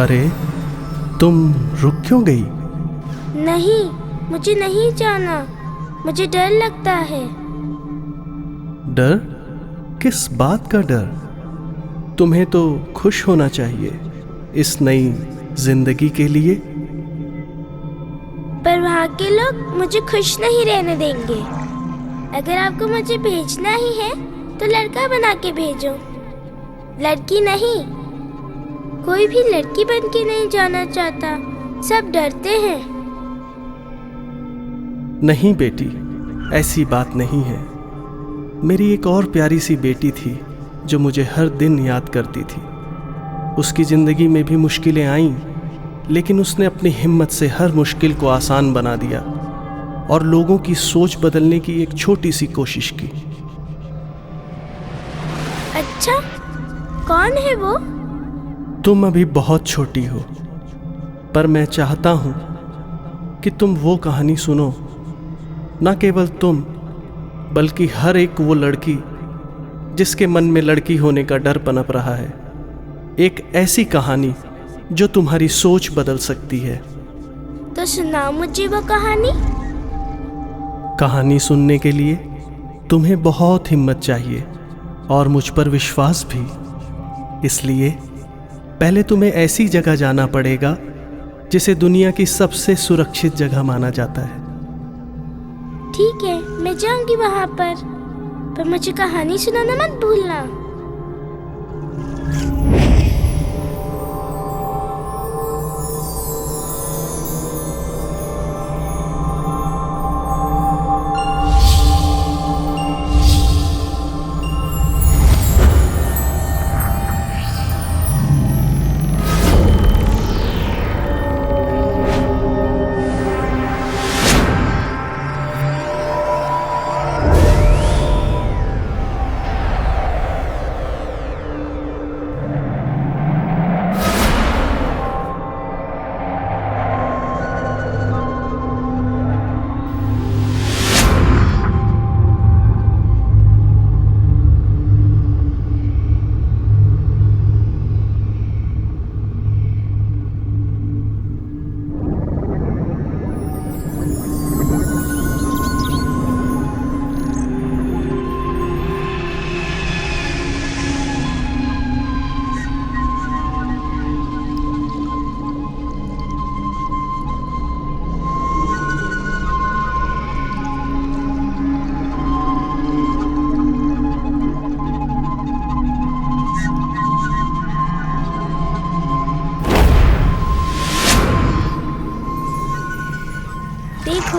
अरे, तुम रुक क्यों गई? नहीं, मुझे नहीं जाना। मुझे डर लगता है। डर? किस बात का डर? तुम्हें तो खुश होना चाहिए इस नई जिंदगी के लिए। पर वहाँ के लोग मुझे खुश नहीं रहने देंगे। अगर आपको मुझे भेजना ही है तो लड़का बना के भेजो, लड़की नहीं। कोई भी लड़की बन के नहीं जाना चाहता, सब डरते हैं। नहीं बेटी, ऐसी बात नहीं है। मेरी एक और प्यारी सी बेटी थी जो मुझे हर दिन याद करती थी। उसकी ज़िंदगी में भी मुश्किलें आईं, लेकिन उसने अपनी हिम्मत से हर मुश्किल को आसान बना दिया और लोगों की सोच बदलने की एक छोटी सी कोशिश की। अच्छा, कौन है वो? तुम अभी बहुत छोटी हो, पर मैं चाहता हूँ कि तुम वो कहानी सुनो। न केवल तुम, बल्कि हर एक वो लड़की जिसके मन में लड़की होने का डर पनप रहा है। एक ऐसी कहानी जो तुम्हारी सोच बदल सकती है। तो सुनाओ मुझे वो कहानी। कहानी सुनने के लिए तुम्हें बहुत हिम्मत चाहिए और मुझ पर विश्वास भी। इसलिए पहले तुम्हें ऐसी जगह जाना पड़ेगा जिसे दुनिया की सबसे सुरक्षित जगह माना जाता है। ठीक है, मैं जाऊंगी वहाँ पर मुझे कहानी सुनाना मत भूलना। देखो,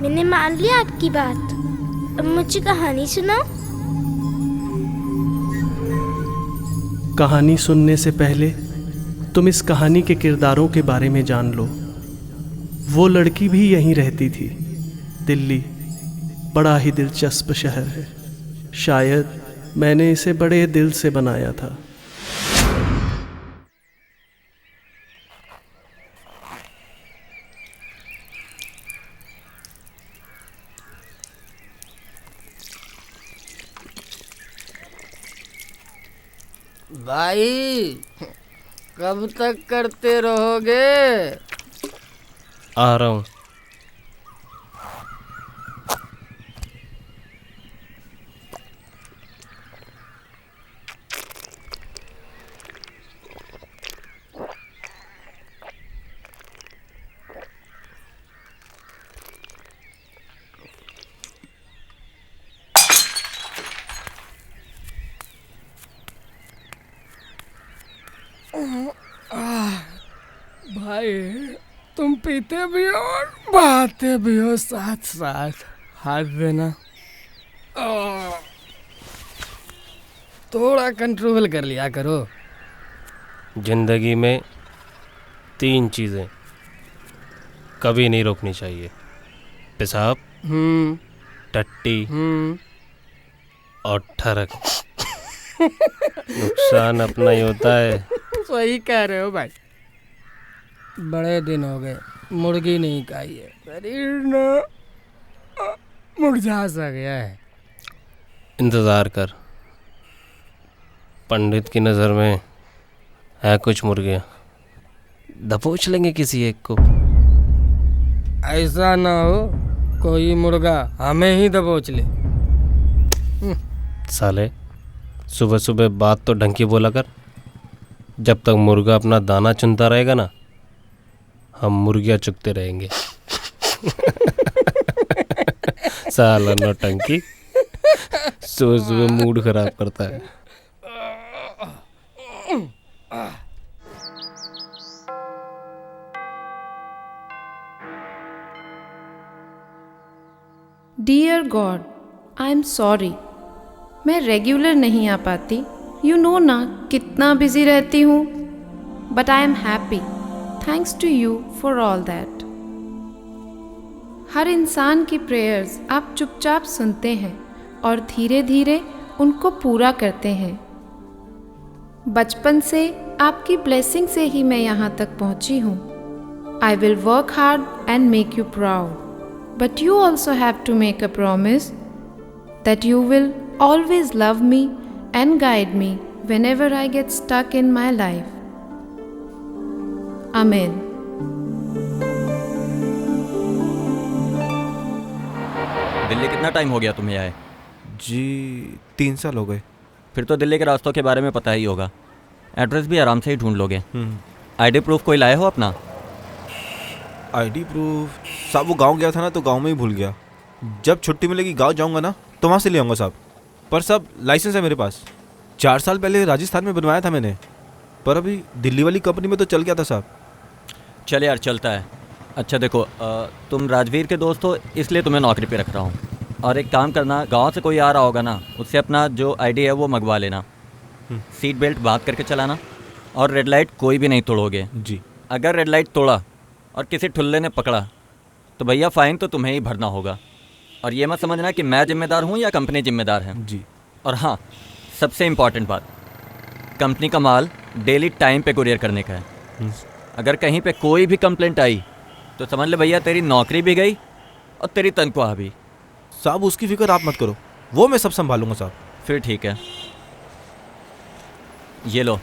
मैंने मान लिया आपकी बात। अब मुझे कहानी सुनाओ। कहानी सुनने से पहले तुम इस कहानी के किरदारों के बारे में जान लो। वो लड़की भी यहीं रहती थी। दिल्ली बड़ा ही दिलचस्प शहर है। शायद मैंने इसे बड़े दिल से बनाया था। भाई, कब तक करते रहोगे? आ रहा हूँ। भाई, तुम पीते भी हो और बहाते भी हो साथ साथ। हाथ देना। थोड़ा कंट्रोल कर लिया करो। जिंदगी में 3 चीज़ें कभी नहीं रोकनी चाहिए: पेशाब, टट्टी और ठरक। नुकसान अपना ही होता है। सही कह रहे हो भाई। बड़े दिन हो गए मुर्गी नहीं खाई है। शरीर न मुरझा सा गया है। इंतज़ार कर, पंडित की नज़र में है कुछ मुर्गियाँ। दबोच लेंगे किसी एक को। ऐसा ना हो कोई मुर्गा हमें ही दबोच ले। साले सुबह सुबह बात तो ढंग की बोला कर। जब तक मुर्गा अपना दाना चुनता रहेगा ना, हम मुर्गियाँ चुगते रहेंगे। साला नौटंकी सुबह सुबह मूड खराब करता है। Dear God, I am sorry, मैं रेगुलर नहीं आ पाती। यू नो ना कितना बिजी रहती हूँ, but I am happy thanks to you for all that. हर इंसान की प्रेयर्स आप चुपचाप सुनते हैं और धीरे धीरे उनको पूरा करते हैं। बचपन से आपकी ब्लेसिंग से ही मैं यहाँ तक पहुँची हूँ। I will work hard and make you proud, but you also have to make a promise that you will always love me and guide me whenever I get stuck in my life. Amen. Delhi कितना time हो गया तुम्हें आए? जी 3 साल हो गए। फिर तो दिल्ली के रास्तों के बारे में पता ही होगा। एड्रेस भी आराम से ही ढूंढ लोगे। आईडी प्रूफ कोई लाए हो अपना? आईडी प्रूफ साहब वो गांव गया था ना, तो गांव में ही भूल गया। जब छुट्टी मिलेगी गांव जाऊंगा ना, तो वहाँ से ले आऊँगा साहब। पर साहब लाइसेंस है मेरे पास। 4 साल पहले राजस्थान में बनवाया था मैंने, पर अभी दिल्ली वाली कंपनी में तो चल गया था साहब। चल यार, चलता है। अच्छा देखो, तुम राजवीर के दोस्त हो इसलिए तुम्हें नौकरी पे रख रहा हूँ। और एक काम करना, गांव से कोई आ रहा होगा ना, उससे अपना जो आईडी है वो मंगवा लेना। सीट बेल्ट बांध करके चलाना और रेड लाइट कोई भी नहीं तोड़ोगे जी। अगर रेड लाइट तोड़ा और किसी ठुल्ले ने पकड़ा तो भैया फ़ाइन तो तुम्हें ही भरना होगा। और ये मत समझना कि मैं जिम्मेदार हूँ या कंपनी जिम्मेदार है जी। और हाँ, सबसे इम्पॉर्टेंट बात, कंपनी का माल डेली टाइम पे कुरियर करने का है। अगर कहीं पे कोई भी कंप्लेंट आई तो समझ ले भैया तेरी नौकरी भी गई और तेरी तनख्वाह भी। साहब उसकी फिक्र आप मत करो, वो मैं सब संभालूंगा साहब। फिर ठीक है, ये लो,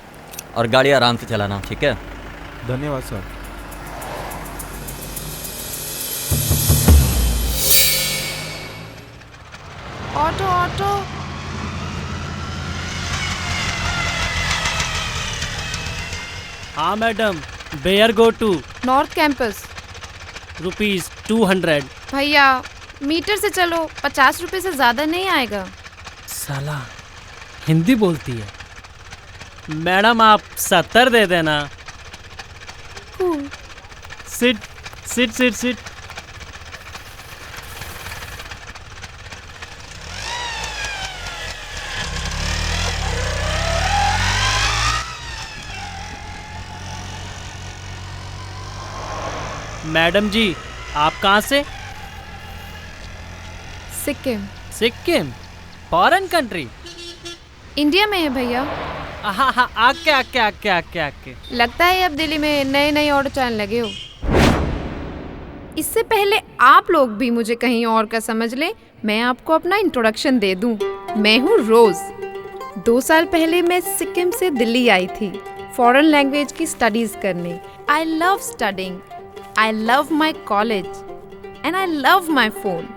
और गाड़ी आराम से चलाना, ठीक है? धन्यवाद साहब। Auto auto. हाँ madam, where go to? North campus. ₹200। भैया मीटर से चलो, 50 रुपये से ज़्यादा नहीं आएगा। साला हिंदी बोलती है। मैडम आप 70 दे देना। Sit sit sit sit. Madam ji आप कहाँ से? Sikkim. Sikkim? Foreign country? India में है भैया। हाँ हाँ, आके आके आके आके आके। लगता है अब दिल्ली में नए नए ऑटो चलने लगे हो। इससे पहले आप लोग भी मुझे कहीं और का समझ ले, मैं आपको अपना इंट्रोडक्शन दे दूं। मैं हूँ रोज। 2 साल पहले मैं सिक्किम से दिल्ली आई थी फॉरेन लैंग्वेज की स्टडीज करने। I love studying, I love my college and I love my phone.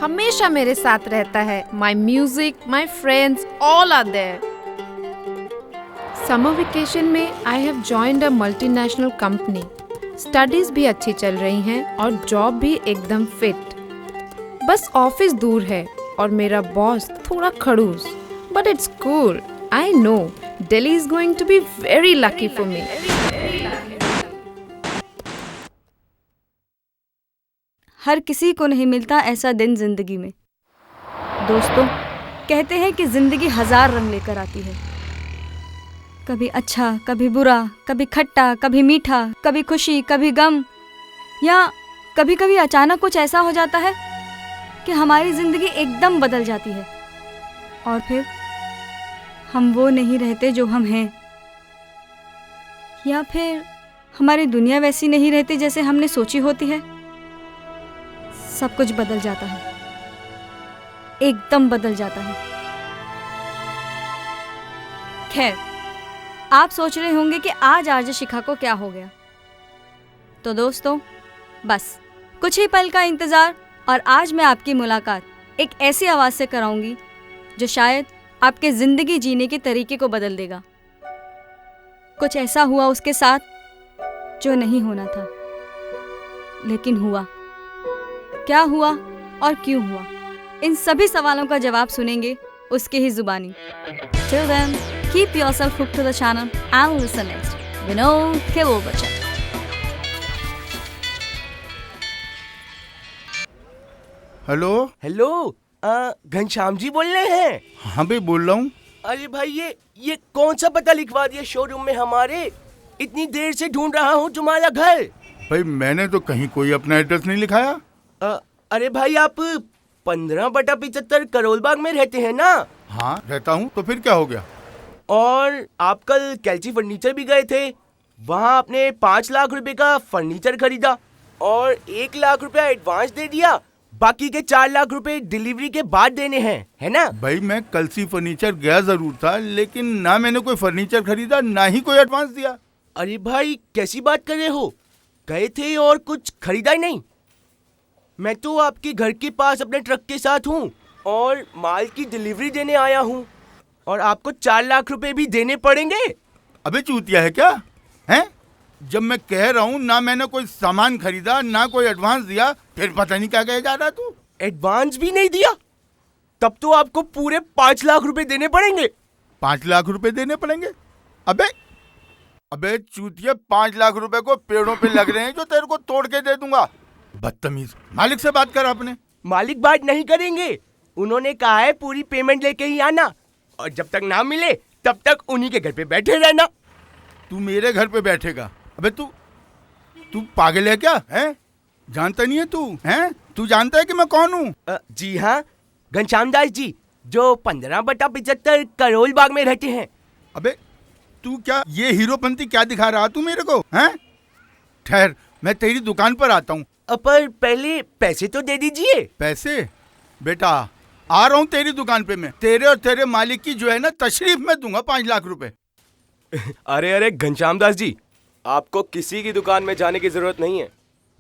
हमेशा मेरे साथ रहता है। My music, my friends, all are there. Summer vacation में I have joined a multinational company. Studies भी अच्छी चल रही हैं और जॉब भी एकदम फिट। बस ऑफिस दूर है और मेरा बॉस थोड़ा खड़ूस, but it's cool. I know Delhi is going to be very lucky for me. हर किसी को नहीं मिलता ऐसा दिन जिंदगी में। दोस्तों, कहते हैं कि जिंदगी 1000 रंग लेकर आती है। कभी अच्छा, कभी बुरा, कभी खट्टा, कभी मीठा, कभी खुशी, कभी गम, या कभी कभी अचानक कुछ ऐसा हो जाता है कि हमारी जिंदगी एकदम बदल जाती है और फिर हम वो नहीं रहते जो हम हैं, या फिर हमारी दुनिया वैसी नहीं रहती जैसे हमने सोची होती है। सब कुछ बदल जाता है, एकदम बदल जाता है। खैर, आप सोच रहे होंगे कि आज आरजे शिखा को क्या हो गया। तो दोस्तों, बस कुछ ही पल का इंतज़ार और आज मैं आपकी मुलाकात एक ऐसी आवाज़ से कराऊंगी जो शायद आपके ज़िंदगी जीने के तरीके को बदल देगा। कुछ ऐसा हुआ उसके साथ जो नहीं होना था, लेकिन हुआ। क्या हुआ और क्यों हुआ, इन सभी सवालों का जवाब सुनेंगे उसके ही जुबानी। Till then, keep yourself hooked to the channel and listen next. Vinod के वो बच्चन। हेलो हेलो, घनश्याम जी बोल रहे हैं? हाँ भाई बोल रहा हूँ। अरे भाई, ये कौन सा पता लिखवा दिया शोरूम में हमारे? इतनी देर से ढूंढ रहा हूँ तुम्हारा घर। भाई मैंने तो कहीं कोई अपना एड्रेस नहीं लिखाया। अरे भाई, आप 15/75 करोल बाग में रहते हैं ना? हाँ रहता हूँ, तो फिर क्या हो गया? और आप कल कैल्ची फर्नीचर भी गए थे, वहाँ आपने 5 लाख रुपए का फर्नीचर खरीदा और 1 लाख रुपया एडवांस दे दिया। बाकी के 4 लाख रुपए डिलीवरी के बाद देने हैं, है ना? भाई मैं कलसी फर्नीचर गया जरूर था, लेकिन ना मैंने कोई फर्नीचर खरीदा ना ही कोई एडवांस दिया। अरे भाई, कैसी बात कर रहे हो? गए थे और कुछ खरीदा ही नहीं? मैं तो आपके घर के पास अपने ट्रक के साथ हूँ और माल की डिलीवरी देने आया हूँ, और आपको 4 लाख रुपए भी देने पड़ेंगे। अबे चूतिया है क्या? हैं? जब मैं कह रहा हूँ ना मैंने कोई सामान खरीदा ना कोई एडवांस दिया, फिर पता नहीं क्या कह जा रहा तू। एडवांस भी नहीं दिया? तब तो आपको पूरे 5 लाख रुपए देने पड़ेंगे। 5 लाख रुपए देने पड़ेंगे? अबे चूतिया, 5 लाख रुपए को पेड़ों पे लग रहे हैं जो तेरे को तोड़ के दे दूंगा। बदतमीज, मालिक से बात कर अपने। मालिक बात नहीं करेंगे, उन्होंने कहा है पूरी पेमेंट लेके ही आना, और जब तक ना मिले तब तक उन्हीं के घर पे बैठे रहना। तू मेरे घर पे बैठेगा? अबे तू पागल है क्या? हैं? जानता नहीं है तू? हैं? तू जानता है कि मैं कौन हूँ? जी हाँ, घनश्याम दास जी, जो 15/75 करोल बाग में रहते हैं। अबे तू क्या ये हीरोपंती क्या दिखा रहा तू मेरे को? हैं? ठहर, मैं तेरी दुकान पर आता हूँ। पर पहले पैसे तो दे दीजिए। पैसे? बेटा आ रहा हूँ तेरी दुकान पे मैं। तेरे और तेरे मालिक की जो है ना तशरीफ में दूंगा 5 लाख रुपए। अरे घनश्याम दास जी, आपको किसी की दुकान में जाने की जरूरत नहीं है।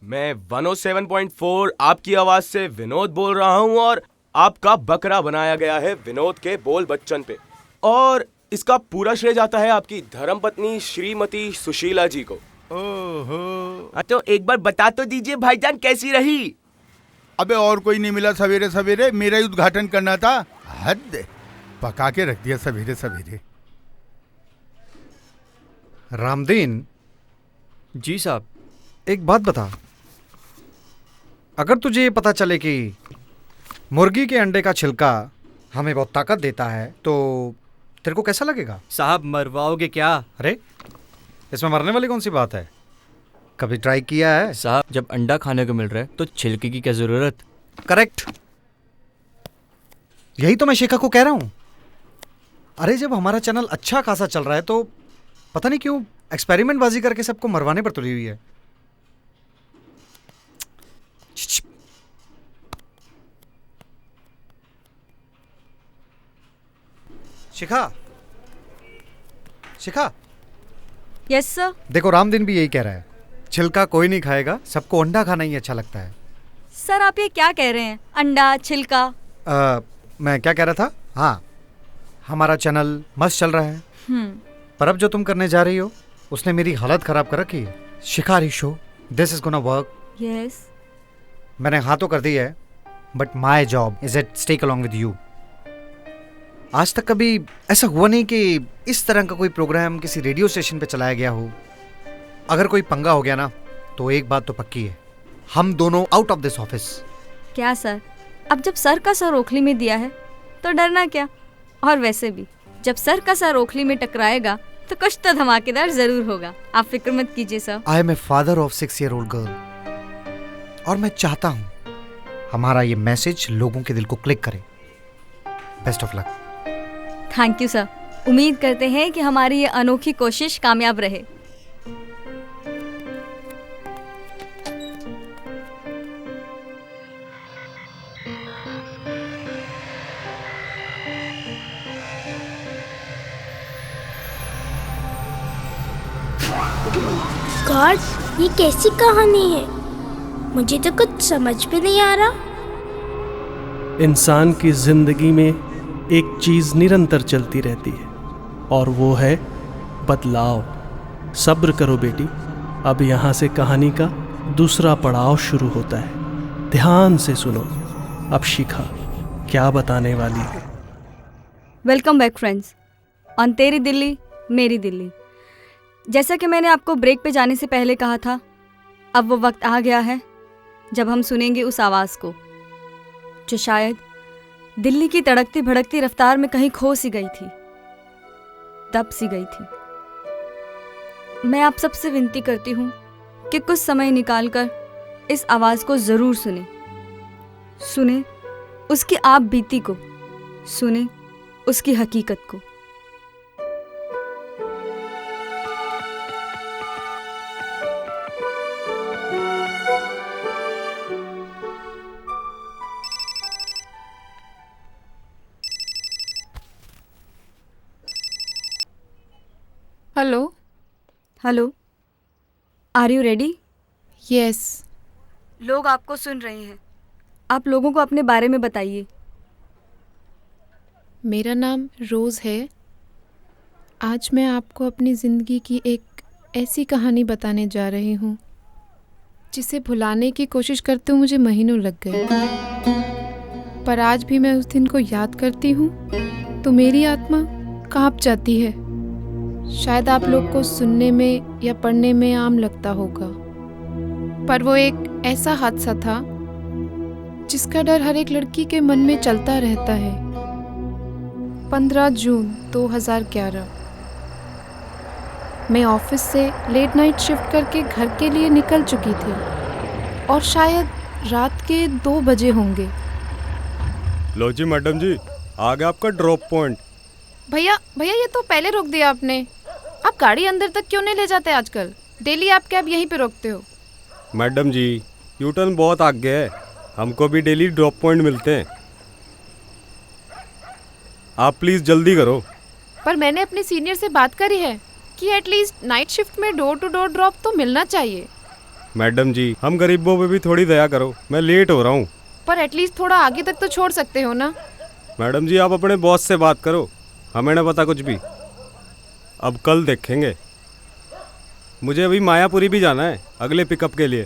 मैं 107.4 आपकी आवाज से विनोद बोल रहा हूँ, और आपका बकरा बनाया गया है विनोद के बोल बच्चन पे, और इसका पूरा श्रेय जाता है आपकी धर्मपत्नी श्रीमती सुशीला जी को। ओहो, तो एक बार बता तो दीजिए भाईजान, कैसी रही? अबे और कोई नहीं मिला सवेरे सवेरे, मेरा ही उद्घाटन करना था। हद, पका के रख दिया सवेरे सवेरे। रामदीन जी साहब। एक बात बता, अगर तुझे ये पता चले कि मुर्गी के अंडे का छिलका हमें बहुत ताकत देता है तो तेरे को कैसा लगेगा? साहब मरवाओगे क्या? अरे इसमें मरने वाली कौन सी बात है? कभी ट्राई किया है? साहब जब अंडा खाने को मिल रहा है तो छिलके की क्या जरूरत? करेक्ट, यही तो मैं शिखा को कह रहा हूं। अरे जब हमारा चैनल अच्छा खासा चल रहा है तो पता नहीं क्यों एक्सपेरिमेंट बाजी करके सबको मरवाने पर तुली हुई है। शिखा, शिखा। Yes sir. देखो रामदीन भी यही कह रहा है, छिलका कोई नहीं खाएगा, सबको अंडा खाना ही अच्छा लगता है। सर आप ये क्या कह रहे हैं? अंडा, छिलका? मैं क्या कह रहा था, हाँ हमारा चैनल मस्त चल रहा है, पर अब जो तुम करने जा रही हो उसने मेरी हालत खराब कर रखी है। शिकारी शो, this is gonna work. Yes. मैंने हाँ तो कर दी है, but my job is at stake along with you. आज तक कभी ऐसा हुआ नहीं कि इस तरह का कोई प्रोग्राम किसी रेडियो स्टेशन पे चलाया गया हो। अगर कोई पंगा हो गया ना तो एक बात तो पक्की है, हम दोनों आउट ऑफ दिस ऑफिस। क्या सर, अब जब सर का सर ओखली में दिया है तो डरना क्या? और वैसे भी जब सर का सर ओखली में टकराएगा तो कुछ तो धमाकेदार जरूर होगा, आप फिक्र मत कीजिए sir. I am a father of 6-year-old girl और मैं चाहता हूं हमारा ये मैसेज लोगों के दिल को क्लिक करे। Best of luck. Thank you sir, उम्मीद करते हैं कि हमारी ये अनोखी कोशिश कामयाब रहे। गॉड, ये कैसी कहानी है? मुझे तो कुछ समझ भी नहीं आ रहा। इंसान की जिंदगी में एक चीज निरंतर चलती रहती है और वो है बदलाव। सब्र करो बेटी, अब यहाँ से कहानी का दूसरा पड़ाव शुरू होता है। ध्यान से सुनो, अब शिखा क्या बताने वाली है। वेलकम बैक फ्रेंड्स ऑन तेरी दिल्ली मेरी दिल्ली। जैसा कि मैंने आपको ब्रेक पे जाने से पहले कहा था, अब वो वक्त आ गया है जब हम सुनेंगे उस आवाज़ को जो शायद दिल्ली की तड़कती भड़कती रफ्तार में कहीं खो सी गई थी, दब सी गई थी। मैं आप सबसे विनती करती हूँ कि कुछ समय निकालकर इस आवाज़ को ज़रूर सुने। सुने उसकी आप बीती को, सुने उसकी हकीकत को। Hello hello, are you ready? Yes. लोग आपको सुन रहे हैं, आप लोगों को अपने बारे में बताइए। मेरा नाम रोज़ है। आज मैं आपको अपनी ज़िंदगी की एक ऐसी कहानी बताने जा रही हूँ जिसे भुलाने की कोशिश करते हुए मुझे महीनों लग गए, पर आज भी मैं उस दिन को याद करती हूँ तो मेरी आत्मा कांप जाती है। शायद आप लोग को सुनने में या पढ़ने में आम लगता होगा, पर वो एक ऐसा हादसा था जिसका डर हर एक लड़की के मन में चलता रहता है। 15 जून 2011 मैं ऑफिस से लेट नाइट शिफ्ट करके घर के लिए निकल चुकी थी और शायद रात के 2 बजे होंगे। लो जी मैडम जी, आ गया आपका ड्रॉप पॉइंट। भैया ये तो पहले रोक दिया आपने। आप गाड़ी अंदर तक क्यों नहीं ले जाते आजकल? डेली आप कैब यहीं पे रोकते हो। मैडम जी, यू टर्न बहुत आगे है, हमको भी डेली ड्रॉप पॉइंट मिलते हैं। आप प्लीज़ जल्दी करो। पर मैंने अपने सीनियर से बात करी है कि एटलीस्ट नाइट शिफ्ट में डोर टू डोर ड्रॉप तो मिलना चाहिए। मैडम जी, हम गरीबों पे भी थोड़ी दया करो, मैं लेट हो रहा हूँ। पर एटलीस्ट थोड़ा आगे तक तो छोड़ सकते हो ना। मैडम जी, आप अपने बॉस से बात करो, हमें ना पता कुछ भी। अब कल देखेंगे। मुझे अभी मायापुरी भी जाना है अगले पिकअप के लिए।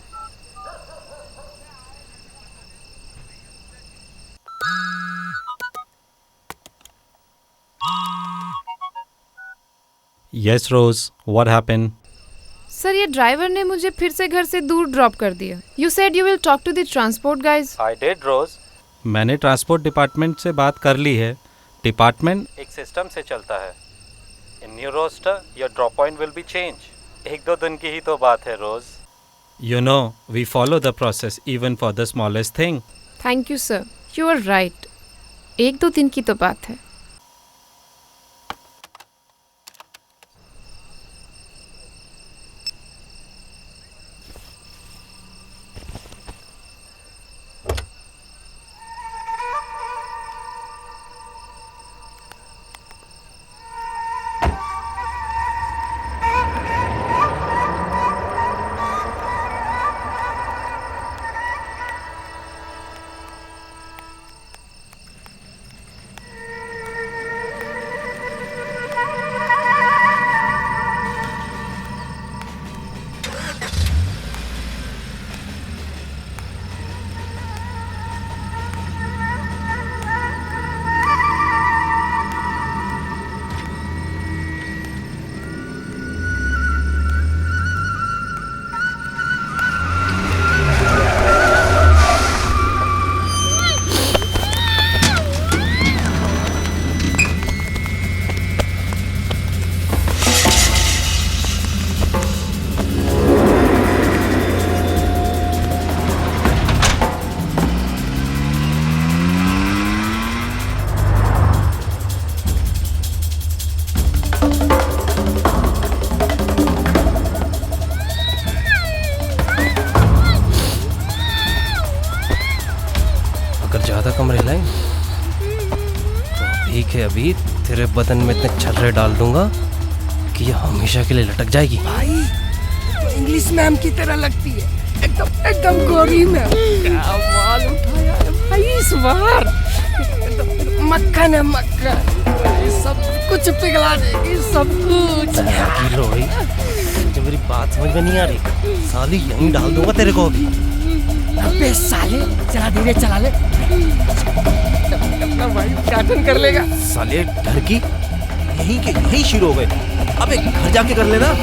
Yes Rose, what happened? Sir, ये ड्राइवर ने मुझे फिर से घर से दूर ड्रॉप कर दिया। You said you will talk to the transport guys. I did Rose. मैंने ट्रांसपोर्ट डिपार्टमेंट से बात कर ली है। डिपार्टमेंट एक सिस्टम से चलता है। In new roster your drop point will be change. 1-2 दिन की ही तो बात है Rose. You know we follow the process even for the smallest thing. Thank you sir, you are right. 1-2 दिन की तो बात है। ठीक है, अभी तेरे बदन में इतने छर्रे डाल दूंगा कि ये हमेशा के लिए लटक जाएगी। भाई इंग्लिश मैम की तरह लगती है, एकदम एकदम गोरी मैम। क्या माल उठाया है भाई इस बार, एकदम मक्खन है मक्खन, सब कुछ पिघला देगी सब कुछ। लोरी, जो मेरी बात समझ में नहीं आ रही, साली यहीं डाल दूंगा तेरे को अभी। अबे साले, चला धीरे चला ले, अपना भाई काटन कर लेगा। साले डर की यहीं के यहीं शुरू हो गए। अबे घर जाके कर लेना।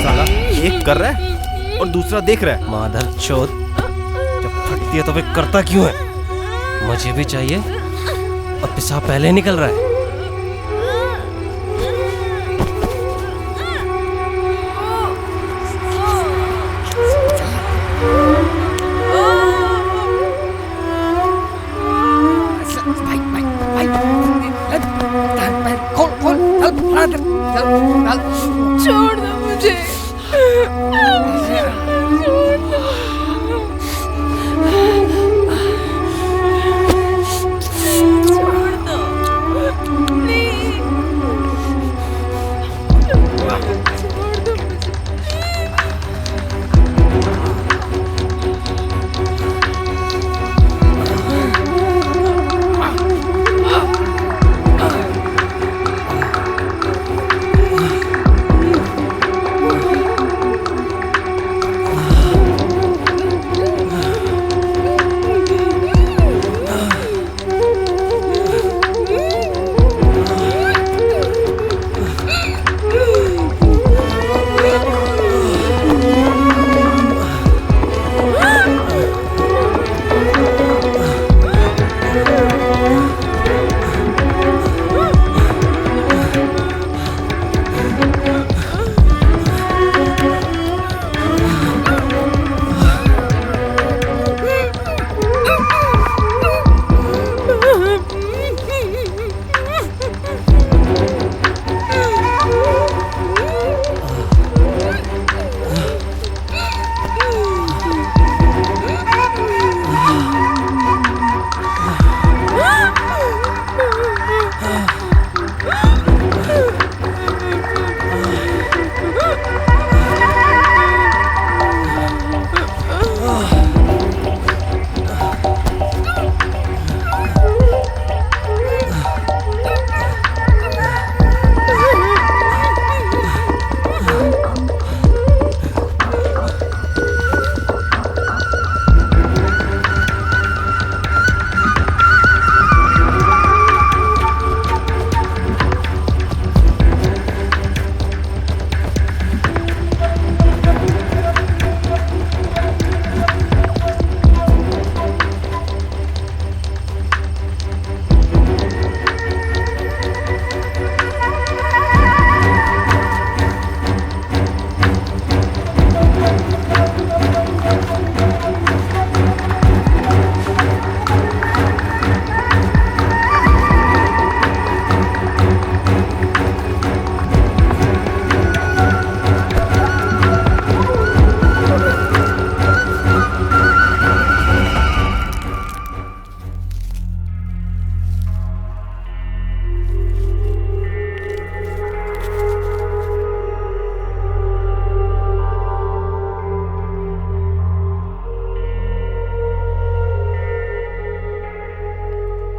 साला एक कर रहा है और दूसरा देख रहा है। मादर चोद, जब फटती है तो वे करता क्यों है? मुझे भी चाहिए और पेशाब पहले निकल रहा है। छोड़ दो मुझे।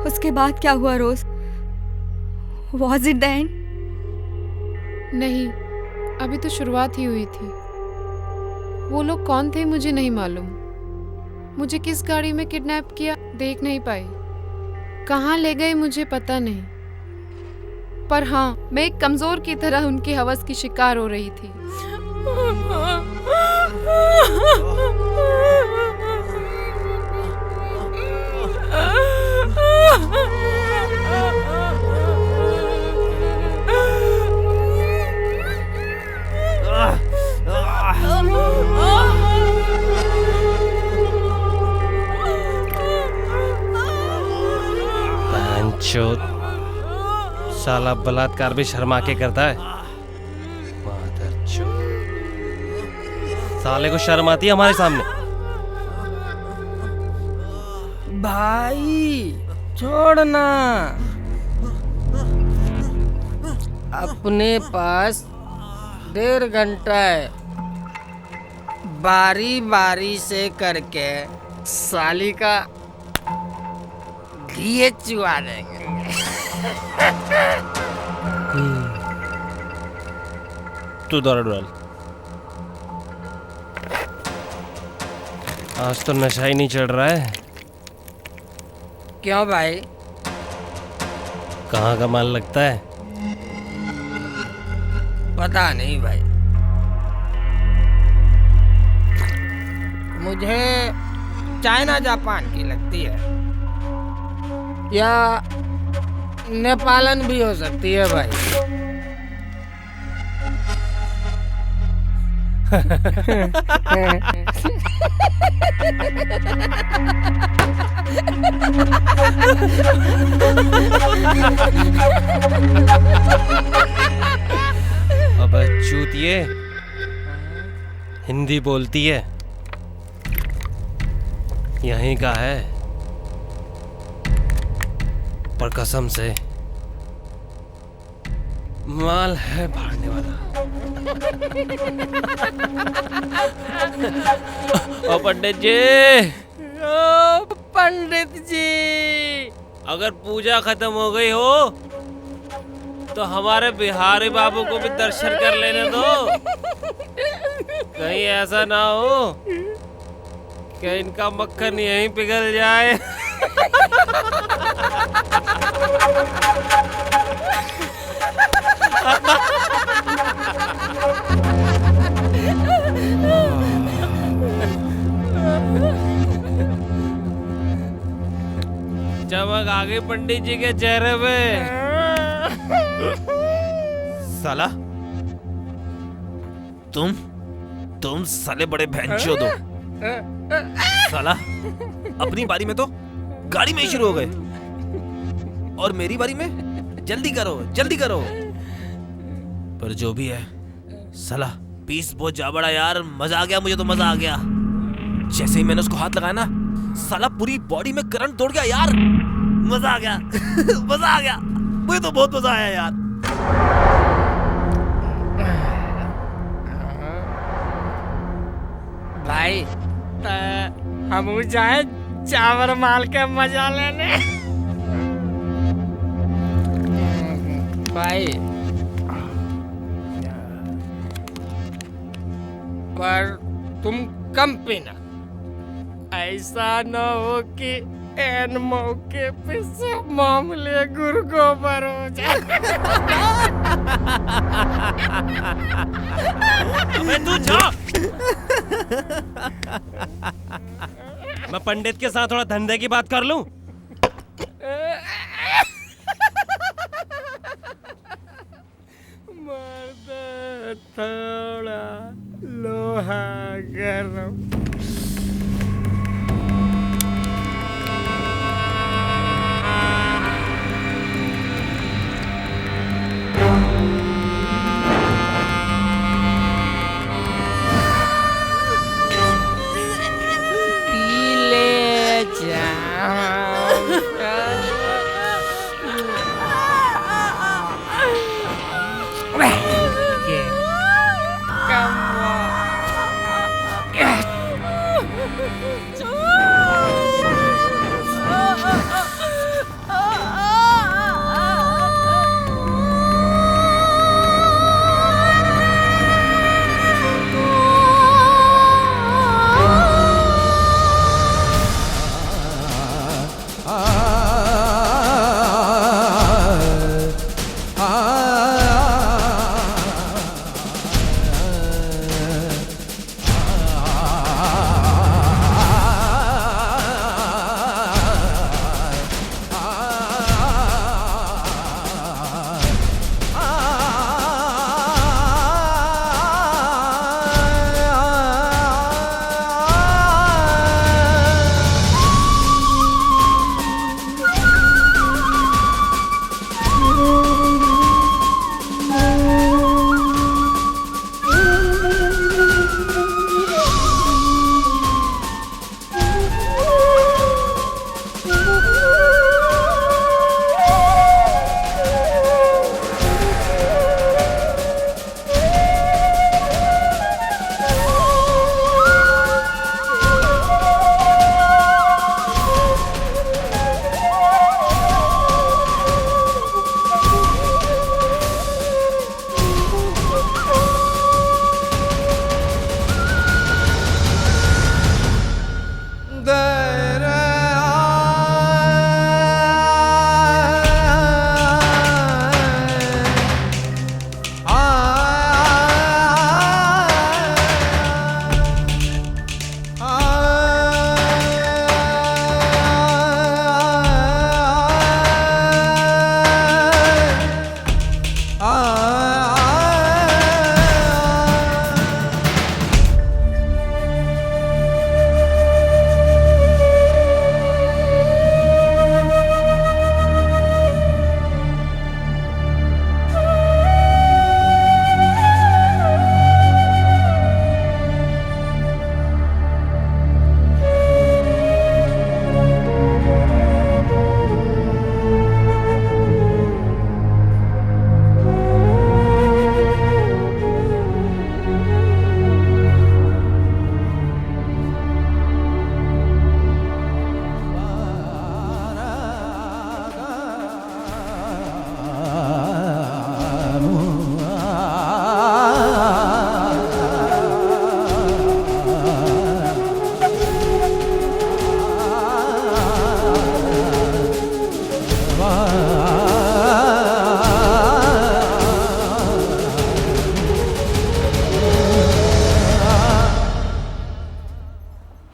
उसके बाद क्या हुआ रोज? Was it the end? नहीं, अभी तो शुरुआत ही हुई थी। वो लोग कौन थे मुझे नहीं मालूम। मुझे किस गाड़ी में किडनैप किया देख नहीं पाई, कहाँ ले गए मुझे पता नहीं। पर हाँ, मैं एक कमजोर की तरह उनकी हवस की शिकार हो रही थी। साला बलात्कार भी शर्मा के करता है। साले को शर्म आती है हमारे सामने। भाई छोड़ना, अपने पास 1.5 घंटा है, बारी बारी से करके साली का घी चुआ देंगे। तू दौड़ डाल। आज तो नशा ही नहीं चढ़ रहा है। क्यों भाई? कहाँ का माल लगता है? पता नहीं भाई, मुझे चाइना जापान की लगती है, या नेपालन भी हो सकती है भाई। अबे चूतिए, हिंदी बोलती है? यहीं का है, पर कसम से माल है भाड़ने वाला। ओ पंडित जी, पंडित जी, अगर पूजा खत्म हो गई हो तो हमारे बिहारी बाबू को भी दर्शन कर लेने दो। कहीं ऐसा ना हो कि इनका मक्खन यहीं पिघल जाए। चमक आ गई पंडित जी के चेहरे पे। साला तुम साले बड़े भैंचोद हो। साला अपनी बारी में तो गाड़ी में ही शुरू हो गए, और मेरी बारी में जल्दी करो जल्दी करो। पर जो भी है साला पीस बहुत जा बड़ा यार, मजा आ गया मुझे तो, मजा आ गया। जैसे ही मैंने उसको हाथ लगाया ना, साला पूरी बॉडी में करंट दौड़ गया यार, मजा आ गया। मजा आ गया, मुझे तो बहुत मजा आया यार। भाई हम जाए चावल माल के मजा लेने। भाई पर तुम कम पीना, ऐसा न हो कि एन मौके पे सब मामले गुरगोबर हो जाए। अबे तू जा। मैं पंडित के साथ थोड़ा धंधे की बात कर लूं। मर्द थोड़ा लोहा गरम।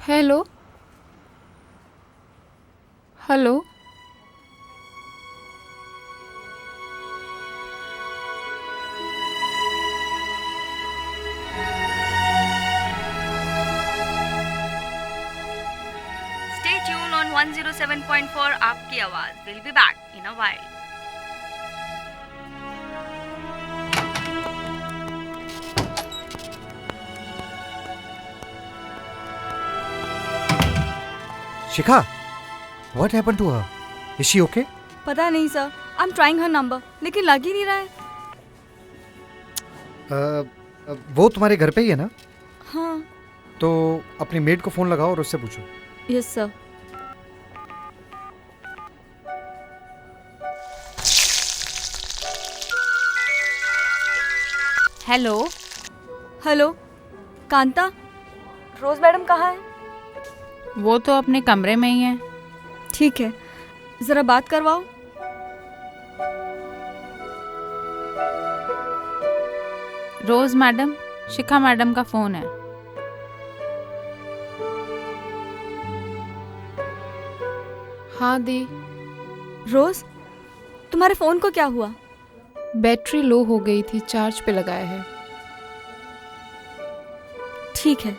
Hello hello. Stay tuned on 107.4 आपकी आवाज। We'll be back in a while. Shikha, what happened to her? Is she okay? पता नहीं sir, I'm trying her number, लेकिन लग ही नहीं रहा है। वो तुम्हारे घर पे ही है ना? हाँ। तो अपनी मेड को फोन लगाओ और उससे पूछो। Yes sir. Hello hello, Kanta, Rose madam कहाँ है? वो तो अपने कमरे में ही है। ठीक है, जरा बात करवाओ। रोज मैडम, शिखा मैडम का फोन है। हाँ दी। रोज, तुम्हारे फोन को क्या हुआ? बैटरी लो हो गई थी, चार्ज पे लगाया है। ठीक है।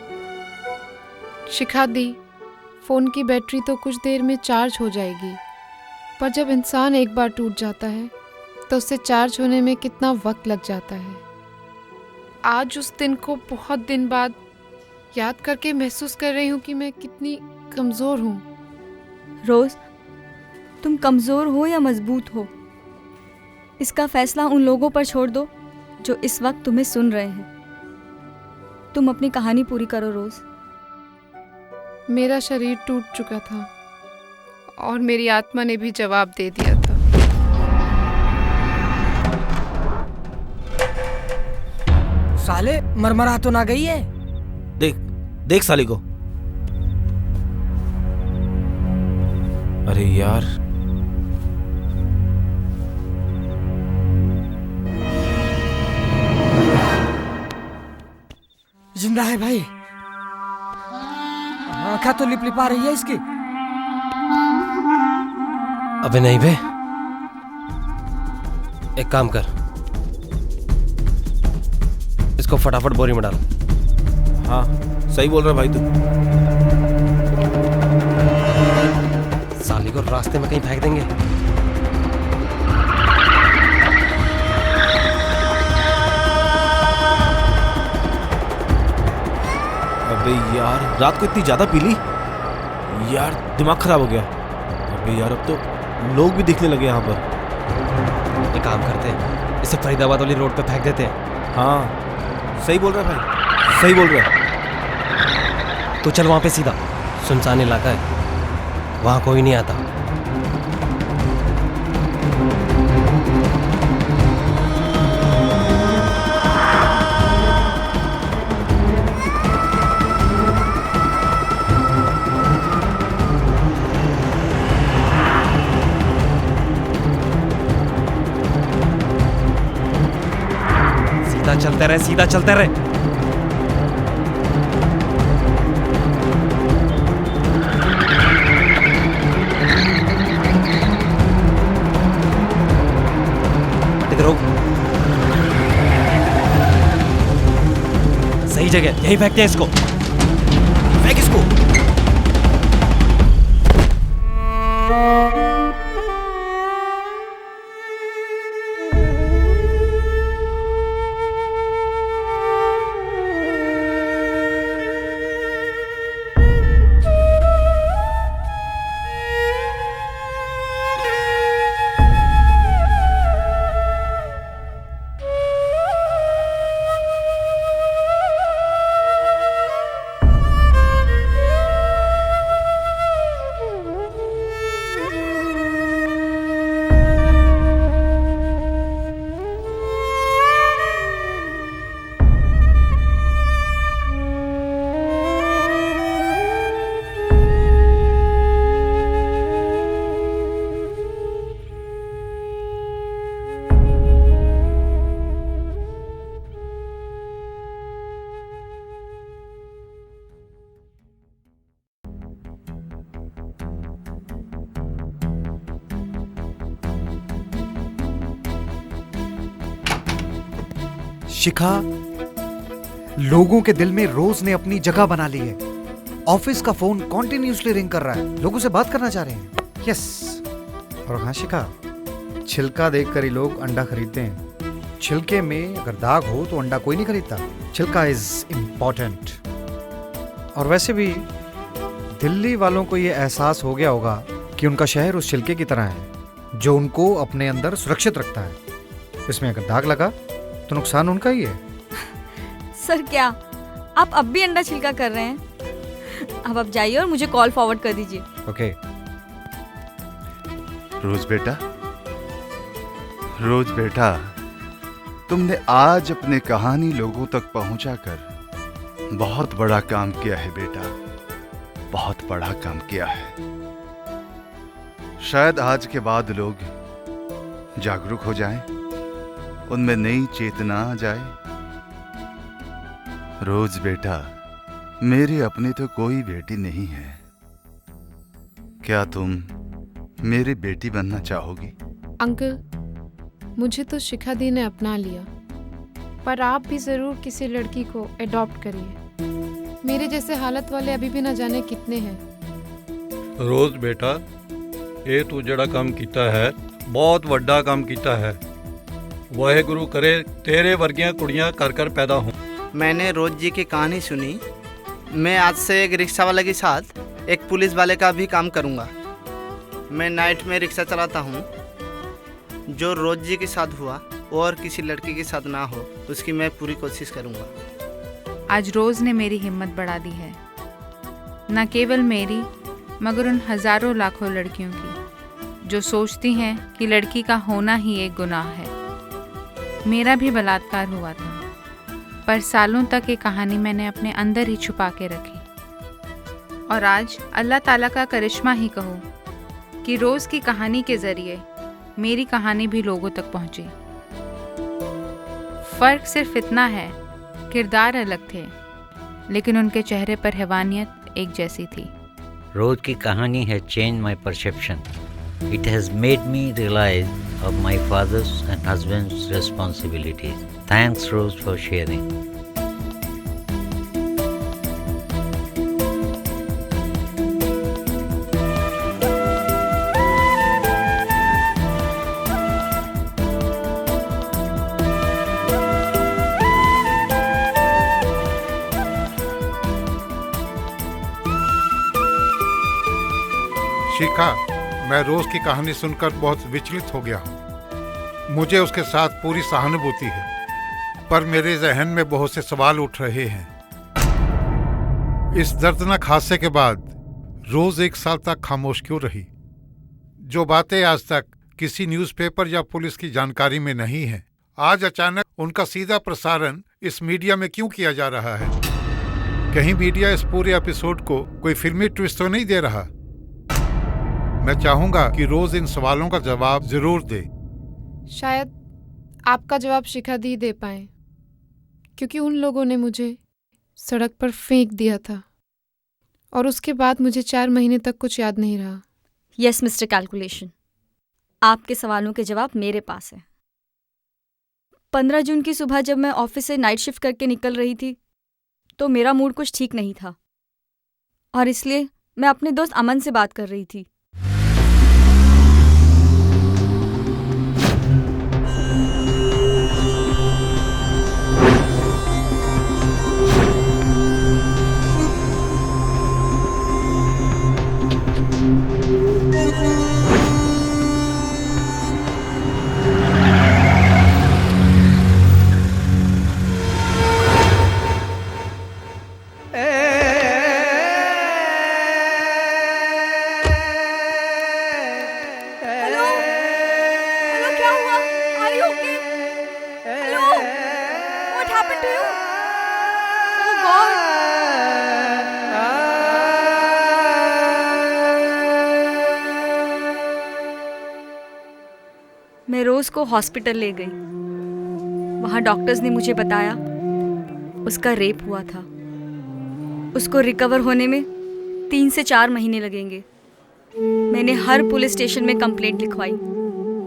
शिखा दी, फ़ोन की बैटरी तो कुछ देर में चार्ज हो जाएगी, पर जब इंसान एक बार टूट जाता है तो उससे चार्ज होने में कितना वक्त लग जाता है। आज उस दिन को बहुत दिन बाद याद करके महसूस कर रही हूँ कि मैं कितनी कमज़ोर हूँ। रोज, तुम कमज़ोर हो या मजबूत हो, इसका फैसला उन लोगों पर छोड़ दो जो इस वक्त तुम्हें सुन रहे हैं। तुम अपनी कहानी पूरी करो रोज। मेरा शरीर टूट चुका था और मेरी आत्मा ने भी जवाब दे दिया था। साले, मरमरा तो ना गई है? देख देख साली को। अरे यार, जिंदा है भाई। आँखें तो लिपलिपा रही है इसकी। अबे नहीं बे, एक काम कर, इसको फटाफट बोरी में डाल। हाँ सही बोल रहा भाई तू। साली को रास्ते में कहीं फेंक देंगे। अबे यार, रात को इतनी ज्यादा पी ली यार, दिमाग खराब हो गया। अबे यार, अब तो लोग भी दिखने लगे यहाँ पर। एक काम करते हैं, इसे फरीदाबाद वाली रोड पे फेंक देते हैं। हाँ सही बोल रहा है भाई, सही बोल रहा है। तो चल वहाँ पे सीधा, सुनसान इलाका है, वहाँ कोई नहीं आता। सीधा चलते रहे, सीधा चलते रहे। इधर आओ। सही जगह, यही फेंकते हैं इसको। फेंक इसको। शिखा, लोगों के दिल में रोज ने अपनी जगह बना ली है। ऑफिस का फोन कॉन्टिन्यूसली रिंग कर रहा है, लोगों से बात करना चाह रहे हैं। यस। और हाँ शिखा, छिलका देखकर ही लोग अंडा खरीदते हैं। छिलके में अगर दाग हो तो अंडा कोई नहीं खरीदता। छिलका इज इम्पोर्टेंट। और वैसे भी दिल्ली वालों को ये एहसास हो गया होगा कि उनका शहर उस छिलके की तरह है जो उनको अपने अंदर सुरक्षित रखता है। इसमें अगर दाग लगा तो नुकसान उनका ही है। सर क्या आप अब भी अंडा छिलका कर रहे हैं? अब आप जाइए और मुझे कॉल फॉरवर्ड कर दीजिए। ओके। रोज बेटा, तुमने आज अपने कहानी लोगों तक पहुंचाकर बहुत बड़ा काम किया है बेटा, बहुत बड़ा काम किया है। शायद आज के बाद लोग जागरूक हो जाएं, उनमें नई चेतना आ जाए। रोज बेटा, मेरी अपनी तो कोई बेटी नहीं है, क्या तुम मेरी बेटी बनना चाहोगी? अंकल, मुझे तो शिखा दी ने अपना लिया, पर आप भी जरूर किसी लड़की को अडॉप्ट करिए। मेरे जैसे हालत वाले अभी भी न जाने कितने हैं। रोज बेटा, ये तू जड़ा काम कीता है बहुत वड्डा काम कीता है। वाहेगुरु करे तेरे वर्गियां कुड़ियां कर कर पैदा हों। मैंने रोज जी की कहानी सुनी। मैं आज से एक रिक्शा वाले के साथ एक पुलिस वाले का भी काम करूंगा। मैं नाइट में रिक्शा चलाता हूँ। जो रोज जी के साथ हुआ वो और किसी लड़की के साथ ना हो, उसकी मैं पूरी कोशिश करूँगा। आज रोज़ ने मेरी हिम्मत बढ़ा दी है, न केवल मेरी मगर उन हज़ारों लाखों लड़कियों की जो सोचती हैं कि लड़की का होना ही एक गुनाह है। मेरा भी बलात्कार हुआ था, पर सालों तक ये कहानी मैंने अपने अंदर ही छुपा के रखी। और आज अल्लाह ताला का करिश्मा ही कहो कि रोज़ की कहानी के ज़रिए मेरी कहानी भी लोगों तक पहुंची। फ़र्क सिर्फ इतना है, किरदार अलग थे, लेकिन उनके चेहरे पर हैवानियत एक जैसी थी। रोज की कहानी है change my perception. It has made me realise of my father's and husband's responsibilities. Thanks, Rose, for sharing. शिखा, मैं रोज की कहानी सुनकर बहुत विचलित हो गया हूँ। मुझे उसके साथ पूरी सहानुभूति है, पर मेरे जहन में बहुत से सवाल उठ रहे हैं। इस दर्दनाक हादसे के बाद रोज 1 साल तक खामोश क्यों रही? जो बातें आज तक किसी न्यूज़पेपर या पुलिस की जानकारी में नहीं है, आज अचानक उनका सीधा प्रसारण इस मीडिया में क्यों किया जा रहा है? कहीं मीडिया इस पूरे एपिसोड को कोई फिल्मी ट्विस्ट तो नहीं दे रहा? मैं चाहूंगा कि रोज इन सवालों का जवाब जरूर दे। शायद आपका जवाब शिखा दी दे पाए, क्योंकि उन लोगों ने मुझे सड़क पर फेंक दिया था और उसके बाद मुझे 4 महीने तक कुछ याद नहीं रहा। यस मिस्टर कैलकुलेशन, आपके सवालों के जवाब मेरे पास है। 15 जून की सुबह जब मैं ऑफिस से नाइट शिफ्ट करके निकल रही थी तो मेरा मूड कुछ ठीक नहीं था, और इसलिए मैं अपने दोस्त अमन से बात कर रही थी। मैं रोज को हॉस्पिटल ले गई। वहाँ डॉक्टर्स ने मुझे बताया उसका रेप हुआ था। उसको रिकवर होने में 3 से 4 महीने लगेंगे। मैंने हर पुलिस स्टेशन में कंप्लेंट लिखवाई,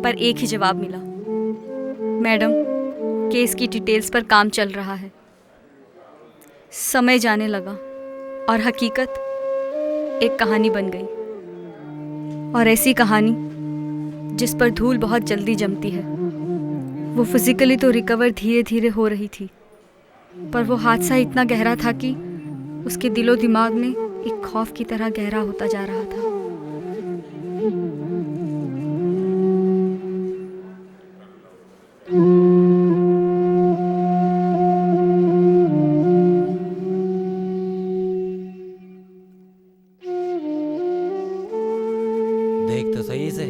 पर एक ही जवाब मिला, मैडम केस की डिटेल्स पर काम चल रहा है। समय जाने लगा और हकीकत एक कहानी बन गई, और ऐसी कहानी जिस पर धूल बहुत जल्दी जमती है। वो फिजिकली तो रिकवर धीरे धीरे हो रही थी, पर वो हादसा इतना गहरा था कि उसके दिलो दिमाग में एक खौफ की तरह गहरा होता जा रहा था। देख तो सही से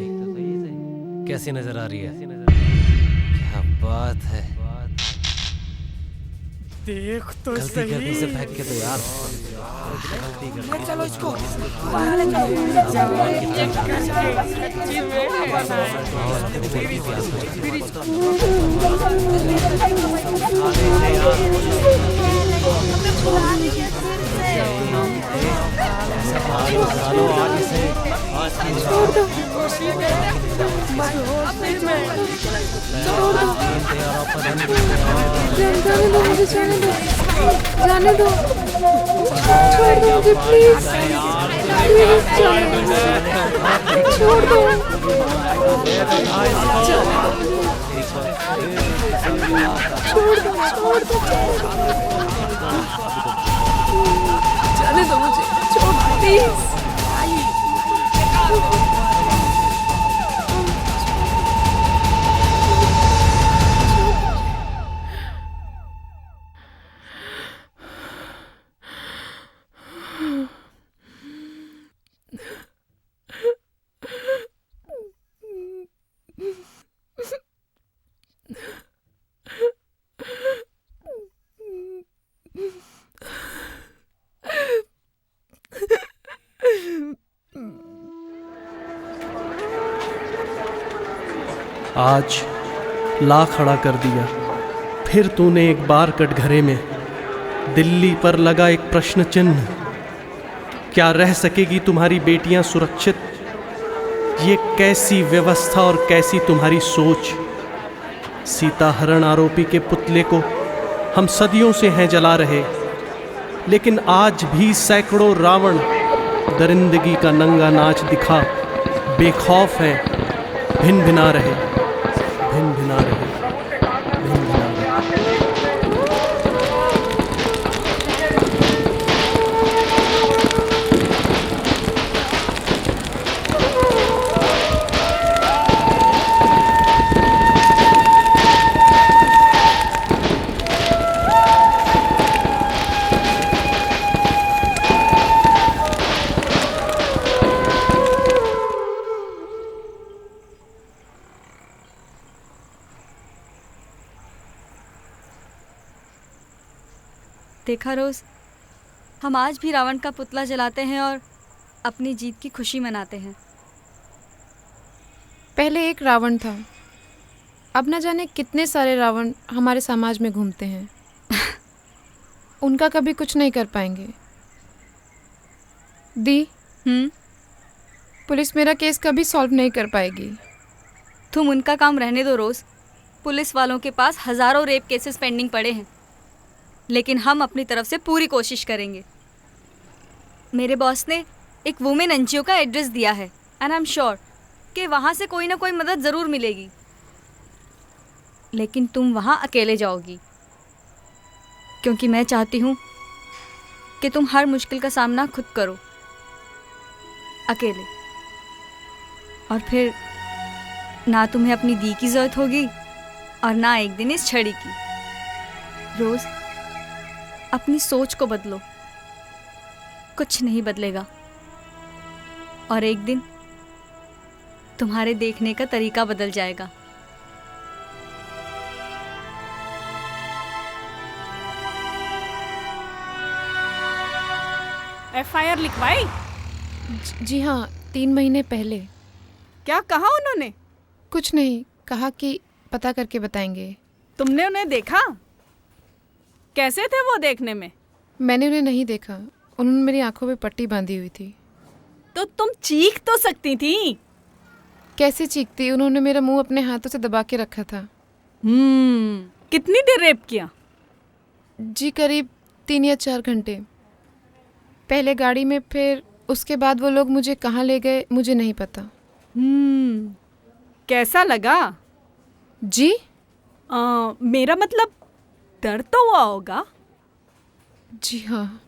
कैसी नजर आ रही है। क्या बात है। देख तो गलती सही। करने से फेंक के तो यार। ले चलो इसको। जाने दो, छोड़ दो मुझे प्लीज, छोड़ दो। जाने दो मुझे, छोड़ प्लीज। आज ला खड़ा कर दिया। फिर तूने एक बार कटघरे में दिल्ली पर लगा एक प्रश्न चिन्ह। क्या रह सकेगी तुम्हारी बेटियां सुरक्षित? ये कैसी व्यवस्था और कैसी तुम्हारी सोच। सीताहरण आरोपी के पुतले को हम सदियों से हैं जला रहे, लेकिन आज भी सैकड़ों रावण दरिंदगी का नंगा नाच दिखा बेखौफ हैं, भिन भिना रहे, भिन भिना रहे, भिन भिना रहे। देखा रोज, हम आज भी रावण का पुतला जलाते हैं और अपनी जीत की खुशी मनाते हैं। पहले एक रावण था, अब न जाने कितने सारे रावण हमारे समाज में घूमते हैं। उनका कभी कुछ नहीं कर पाएंगे। दी, पुलिस मेरा केस कभी सॉल्व नहीं कर पाएगी। तुम उनका काम रहने दो रोज। पुलिस वालों के पास हजारों रेप केसेस पेंडिंग पड़े हैं, लेकिन हम अपनी तरफ से पूरी कोशिश करेंगे। मेरे बॉस ने एक वुमेन एनजीओ का एड्रेस दिया है, एंड आई एम श्योर कि वहाँ से कोई ना कोई मदद ज़रूर मिलेगी। लेकिन तुम वहाँ अकेले जाओगी, क्योंकि मैं चाहती हूँ कि तुम हर मुश्किल का सामना खुद करो, अकेले। और फिर ना तुम्हें अपनी दी की ज़रूरत होगी और ना एक दिन इस छड़ी की। रोज़ अपनी सोच को बदलो, कुछ नहीं बदलेगा, और एक दिन तुम्हारे देखने का तरीका बदल जाएगा। एफआईआर लिखवाई? जी हाँ, 3 महीने पहले। क्या कहा उन्होंने? कुछ नहीं, कहा कि पता करके बताएंगे। तुमने उन्हें देखा? कैसे थे वो देखने में? मैंने उन्हें नहीं देखा, उन्होंने मेरी आंखों पे पट्टी बांधी हुई थी। तो तुम चीख तो सकती थी। कैसे चीखती? उन्होंने मेरा मुंह अपने हाथों से दबा के रखा था। कितनी देर रेप किया? जी करीब 3 या 4 घंटे। पहले गाड़ी में, फिर उसके बाद वो लोग मुझे कहाँ ले गए मुझे नहीं पता। कैसा लगा? जी मेरा मतलब दर्द तो हुआ होगा। जी हाँ।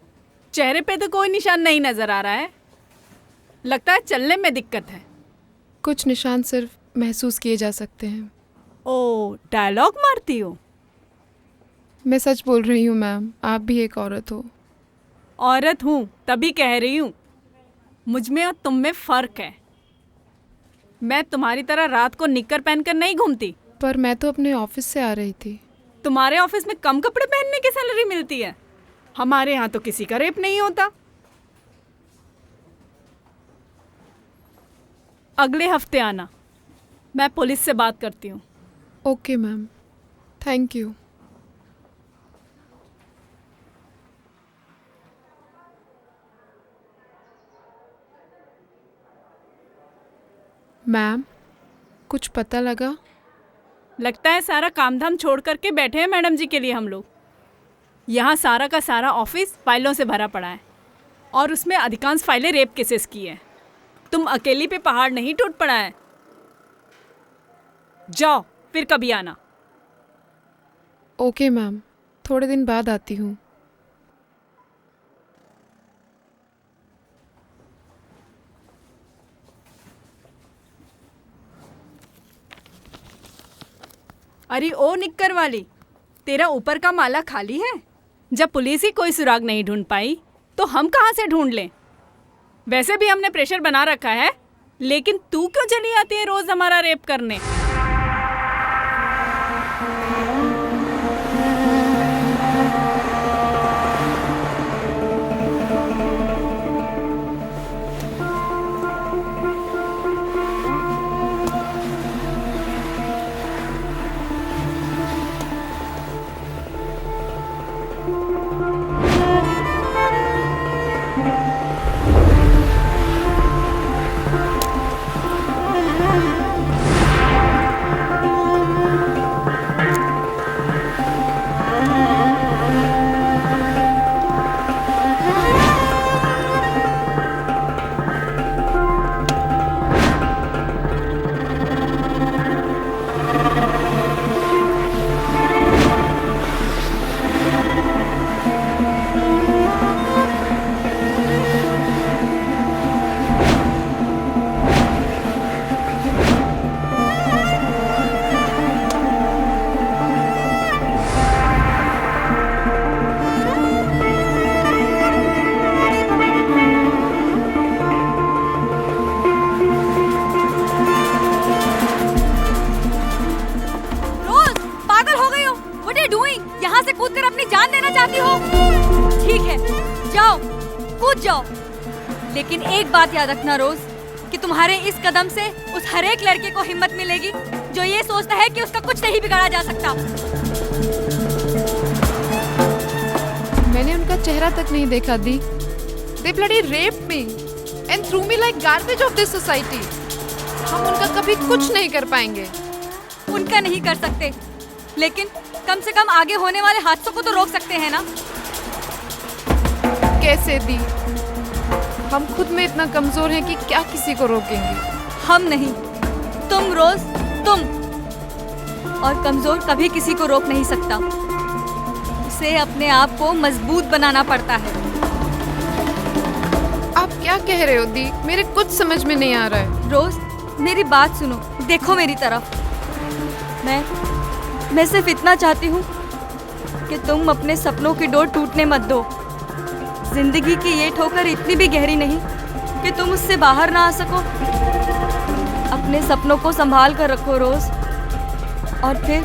चेहरे पे तो कोई निशान नहीं नजर आ रहा है, लगता है चलने में दिक्कत है। कुछ निशान सिर्फ महसूस किए जा सकते हैं। ओ, डायलॉग मारती हो? मैं सच बोल रही हूँ मैम, आप भी एक औरत हो। औरत हूँ तभी कह रही हूँ, मुझ में और तुम में फर्क है। मैं तुम्हारी तरह रात को निक्कर पहनकर नहीं घूमती। पर मैं तो अपने ऑफिस से आ रही थी। तुम्हारे ऑफिस में कम कपड़े पहनने की सैलरी मिलती है, हमारे यहाँ तो किसी का रेप नहीं होता। अगले हफ्ते आना, मैं पुलिस से बात करती हूँ। Okay ma'am, thank you. Ma'am, कुछ पता लगा? लगता है सारा काम धाम छोड़ करके बैठे हैं मैडम जी के लिए हम लोग। यहाँ सारा का सारा ऑफिस फाइलों से भरा पड़ा है और उसमें अधिकांश फाइलें रेप केसेस की है। तुम अकेली पे पहाड़ नहीं टूट पड़ा है। जाओ, फिर कभी आना। ओके मैम, थोड़े दिन बाद आती हूँ। अरे ओ निक्कर वाली, तेरा ऊपर का माला खाली है? जब पुलिस ही कोई सुराग नहीं ढूंढ पाई तो हम कहाँ से ढूंढ लें? वैसे भी हमने प्रेशर बना रखा है, लेकिन तू क्यों चली आती है रोज हमारा रेप करने? लेकिन एक बात याद रखना रोज, कि तुम्हारे इस कदम से उस हर एक लड़के को हिम्मत मिलेगी जो ये सोचता है कि उसका कुछ नहीं बिगाड़ा जा सकता। मैंने उनका चेहरा तक नहीं देखा दी। They bloody raped me and threw me like garbage of this society. हम उनका कभी कुछ नहीं कर पाएंगे। उनका नहीं कर सकते, लेकिन कम से कम आगे होने वाले हादसों को तो रोक सकते हैं ना। कैसे दी? हम खुद में इतना कमजोर हैं कि क्या किसी को रोकेंगे? हम नहीं, तुम रोज, तुम। और कमजोर कभी किसी को रोक नहीं सकता, उसे अपने आप को मजबूत बनाना पड़ता है। आप क्या कह रहे हो दी? मेरे कुछ समझ में नहीं आ रहा है। रोज, मेरी बात सुनो, देखो मेरी तरफ। मैं सिर्फ इतना चाहती हूँ कि तुम अपने सपनों की डोर टूटने मत दो। जिंदगी की ये ठोकर इतनी भी गहरी नहीं कि तुम उससे बाहर ना आ सको। अपने सपनों को संभाल कर रखो रोज, और फिर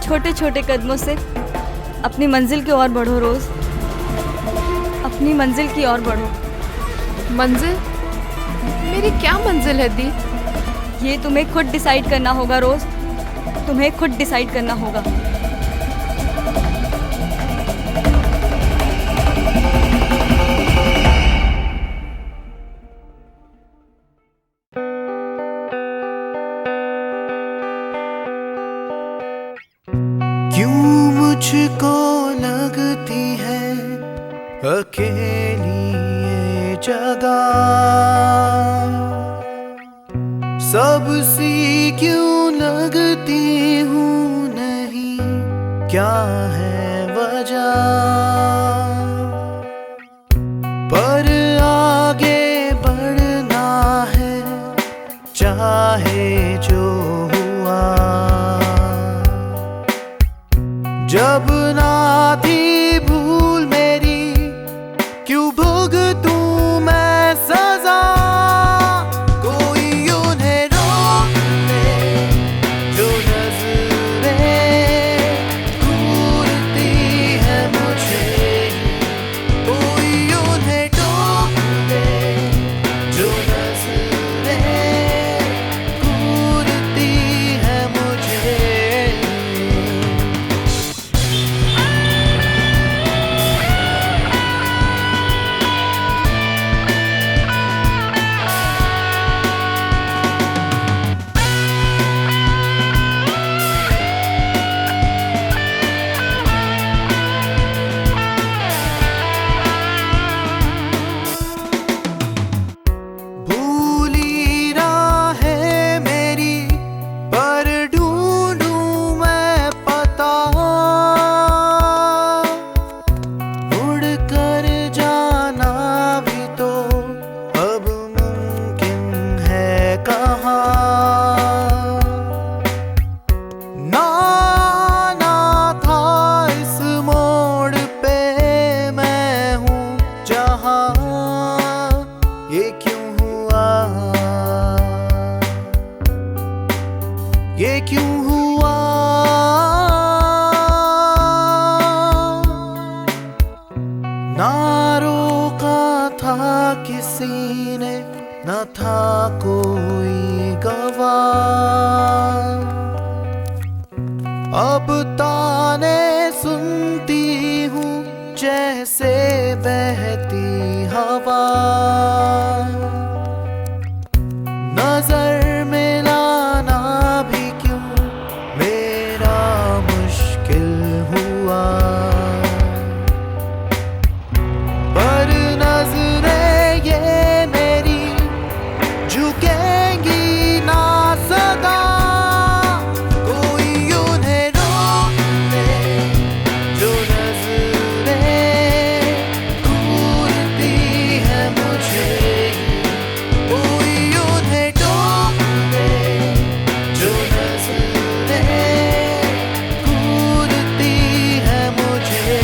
छोटे छोटे कदमों से अपनी मंजिल की ओर बढ़ो रोज। अपनी मंजिल की ओर बढ़ो। मंजिल? मेरी क्या मंजिल है दी? ये तुम्हें खुद डिसाइड करना होगा रोज, तुम्हें खुद डिसाइड करना होगा। मुझको लगती है अकेली ये जगह, सबसी क्यों लगती हूँ नहीं, क्या है वजह। पर आगे बढ़ना है चाहे जो हुआ, जब ना थी भूल मेरी क्यों भुगतूं मैं सजा। कोई उन्हें रोक ले जो नजरें घूरती है मुझे, कोई उन्हें टोक ले जो नजरें घूरती है मुझे। भूली राहें मेरी पर ढूंढूं मैं पता, उड़ कर जाना भी तो अब मुमकिन है कहाँ। ना आना था इस मोड़ पे मैं हूँ जहाँ, ये क्यों हुआ, ये क्यों हुआ। ना रोका था किसी ने, न था कोई गवाह, अब ताने सुनती हूँ जैसे बहती हवा। नजर मिलाना भी क्यों मेरा मुश्किल हुआ, पर नजरें ये मेरी झुकेंगी ना सदा। कोई उन्हें रोक ले जो नजरें घूरती है मुझे, कोई उन्हें टोक ले जो नजरें घूरती है मुझे।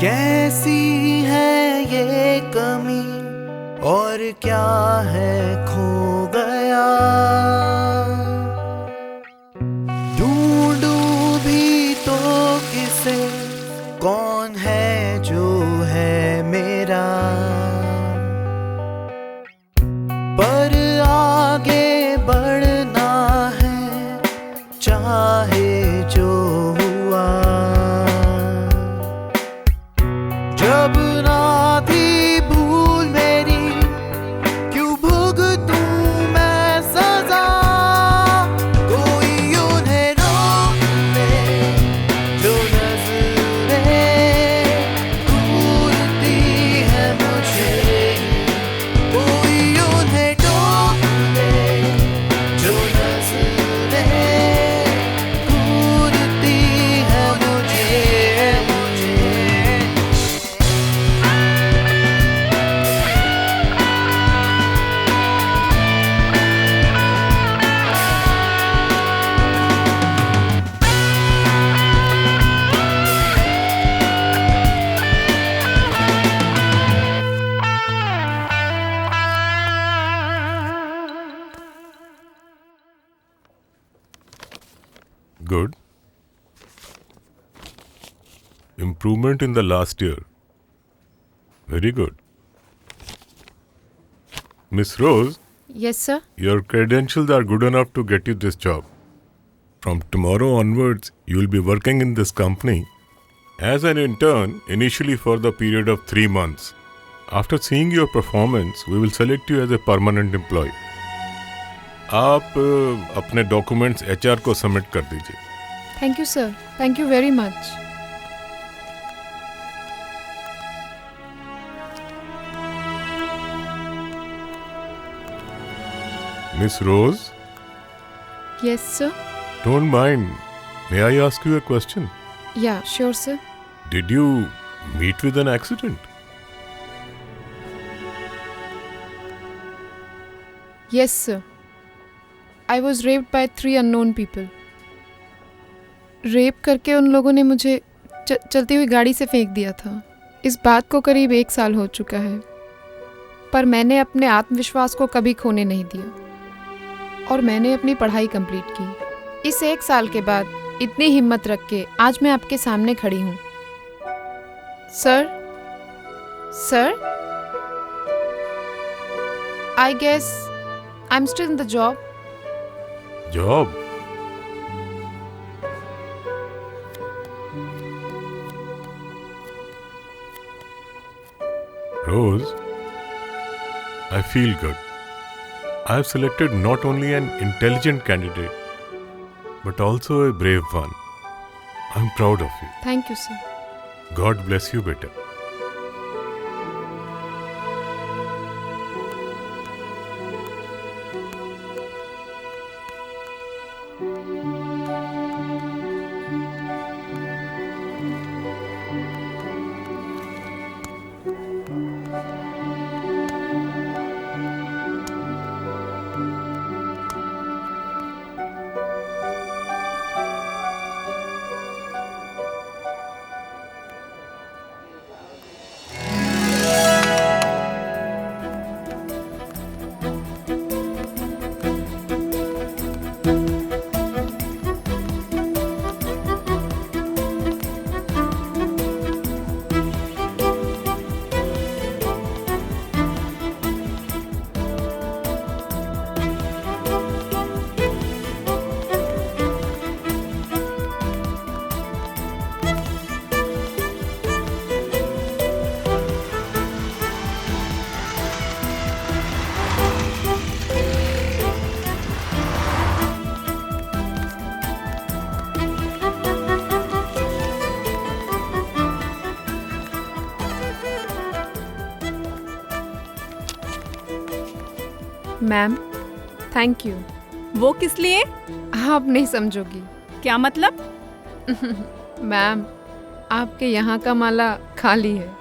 कैसी है ये कमी और क्या है खो गया, ढूंढूं भी तो किसे, कौन है जो है मेरा। पर आगे बढ़ना है चाहे जो हुआ, जब ना थी भूल मेरी क्यों भुगतूं मैं सजा। कोई उन्हें रोक ले जो नजरें घूरती है मुझे, कोई उन्हें टोक ले जो नजरें घूरती है मुझे। Good. Improvement in the last year. Very good. Miss Rose, yes sir. your credentials are good enough to get you this job. From tomorrow onwards, you will be working in this company as an intern initially for the period of 3 months. After seeing your performance, we will select you as a permanent employee. आप अपने documents HR को submit कर दीजिए. Thank you sir. Thank you very much. Miss Rose, yes sir. don't mind. May I ask you a question? या sure sir. Did you meet with an accident? Yes, sir. I was raped by 3 unknown people. Rape करके उन लोगों ने मुझे चलती हुई गाड़ी से फेंक दिया था. इस बात को करीब 1 साल हो चुका है, पर मैंने अपने आत्मविश्वास को कभी खोने नहीं दिया और मैंने अपनी पढ़ाई कंप्लीट की. इस 1 साल के बाद इतनी हिम्मत रख के आज मैं आपके सामने खड़ी हूँ. Sir, I guess I'm still in the job. Job? Rose, I feel good. I have selected not only an intelligent candidate, but also a brave one. I'm proud of you. Thank you, sir. God bless you, beta. Ma'am, thank you. वो किस लिए? आप नहीं समझोगी. क्या मतलब? Ma'am, आपके यहाँ का माला खाली है.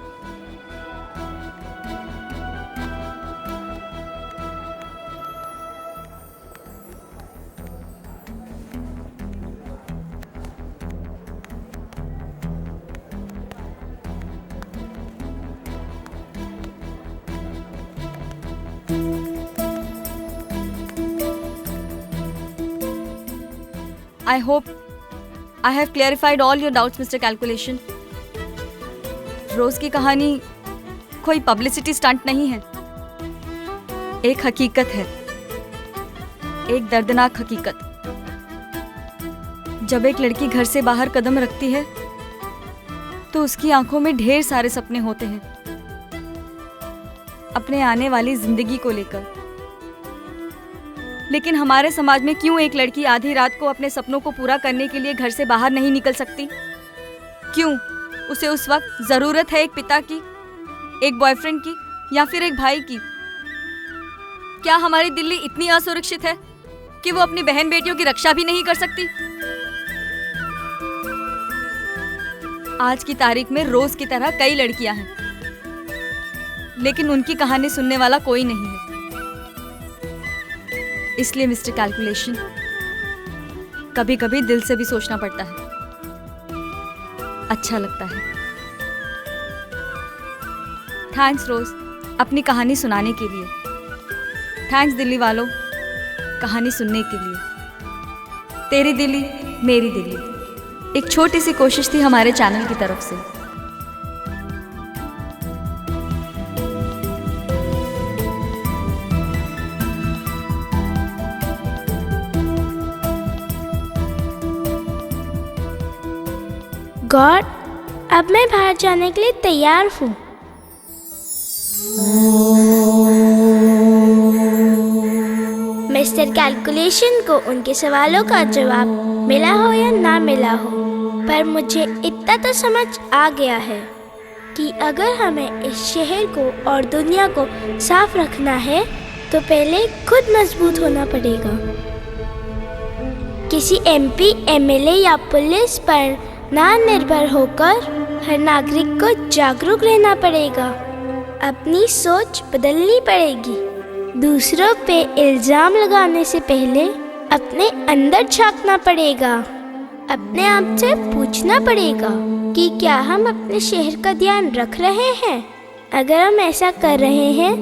I hope I have clarified all your doubts, Mr. Calculation. रोज की कहानी कोई पब्लिसिटी स्टंट नहीं है, एक हकीकत है, एक दर्दनाक हकीकत. जब एक लड़की घर से बाहर कदम रखती है तो उसकी आंखों में ढेर सारे सपने होते हैं अपने आने वाली जिंदगी को लेकर. लेकिन हमारे समाज में क्यों एक लड़की आधी रात को अपने सपनों को पूरा करने के लिए घर से बाहर नहीं निकल सकती? क्यों उसे उस वक्त जरूरत है एक पिता की, एक बॉयफ्रेंड की या फिर एक भाई की? क्या हमारी दिल्ली इतनी असुरक्षित है कि वो अपनी बहन बेटियों की रक्षा भी नहीं कर सकती? आज की तारीख में रोज की तरह कई लड़कियां हैं, लेकिन उनकी कहानी सुनने वाला कोई नहीं है. इसलिए मिस्टर कैलकुलेशन, कभी कभी दिल से भी सोचना पड़ता है, अच्छा लगता है. थैंक्स रोज अपनी कहानी सुनाने के लिए. थैंक्स दिल्ली वालों कहानी सुनने के लिए. तेरी दिल्ली मेरी दिल्ली एक छोटी सी कोशिश थी हमारे चैनल की तरफ से. गॉड, अब मैं बाहर जाने के लिए तैयार हूँ। मिस्टर कैलकुलेशन को उनके सवालों का जवाब मिला हो या ना मिला हो, पर मुझे इतना तो समझ आ गया है कि अगर हमें इस शहर को और दुनिया को साफ रखना है तो पहले खुद मजबूत होना पड़ेगा। किसी एमपी, एमएलए या पुलिस पर ना निर्भर होकर हर नागरिक को जागरूक रहना पड़ेगा। अपनी सोच बदलनी पड़ेगी। दूसरों पे इल्जाम लगाने से पहले अपने अंदर झांकना पड़ेगा। अपने आप से पूछना पड़ेगा कि क्या हम अपने शहर का ध्यान रख रहे हैं। अगर हम ऐसा कर रहे हैं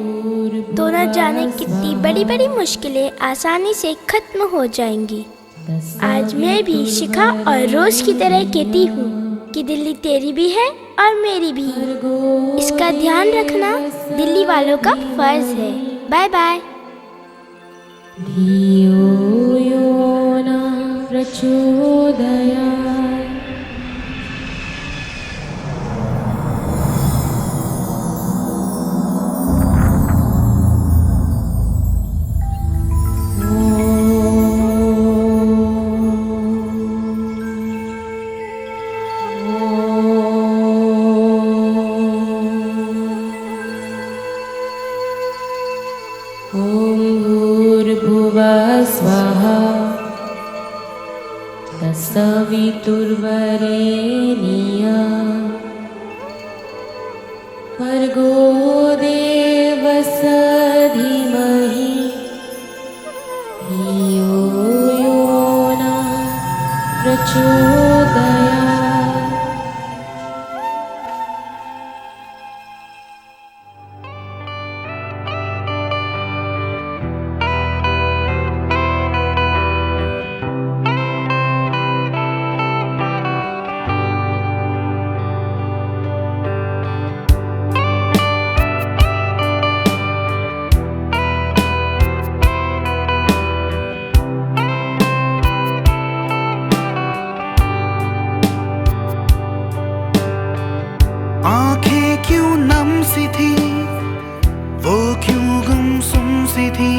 तो न जाने कितनी बड़ी बड़ी मुश्किलें आसानी से खत्म हो जाएंगी। आज मैं भी शिखा और रोज की तरह कहती हूँ कि दिल्ली तेरी भी है और मेरी भी। इसका ध्यान रखना दिल्ली वालों का फर्ज है। Bye bye. धियो यो न प्रचोदयात्। सवितुर्वरेण्यं भर्गो देवस्य धीमहि धियो यो नः प्रचोदयात्। आंखें क्यों नम सी थी, वो क्यों गुमसुम सी थी,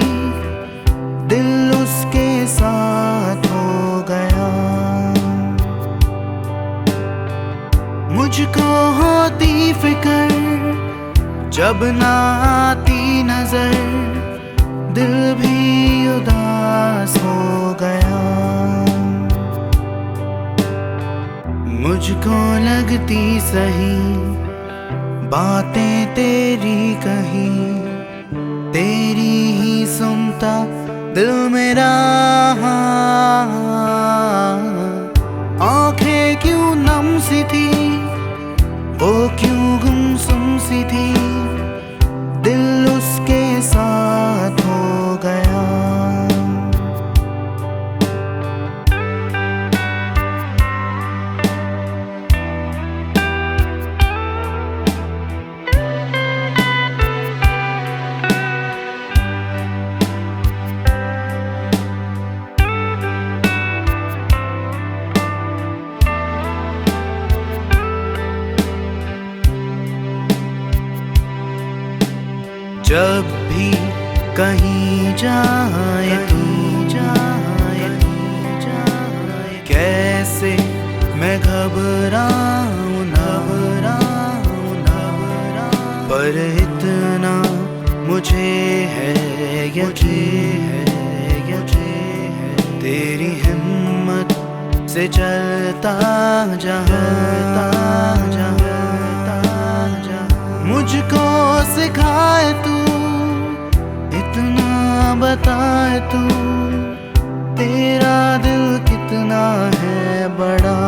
दिल उसके साथ हो गया। मुझको होती फिक्र जब ना आती नजर, दिल भी उदास हो गया। मुझको लगती सही बातें तेरी कही, तेरी ही सुनता दिल मेरा। आंखें क्यों नम सी थी, वो क्यों गुमसुम सी थी, दिल उसके साथ हो गया। जब भी कहीं जाए तू, कैसे मैं घबराऊं पर इतना मुझे है तेरी हिम्मत से चलता जहाँ मुझको सिखाए तू, इतना बताए तू, तेरा दिल कितना है बड़ा।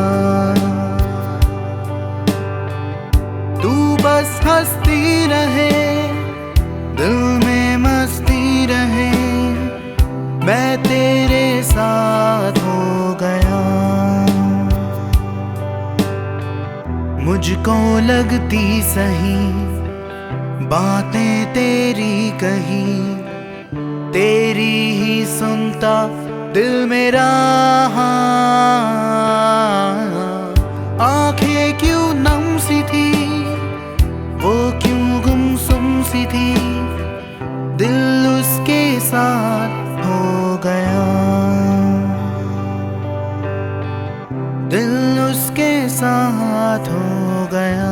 तू बस हंसती रहे, दिल में मस्ती रहे, मैं तेरे साथ हो गया। मुझको लगती सही बातें तेरी कही, तेरी ही सुनता दिल मेरा। आंखें साथ हो गया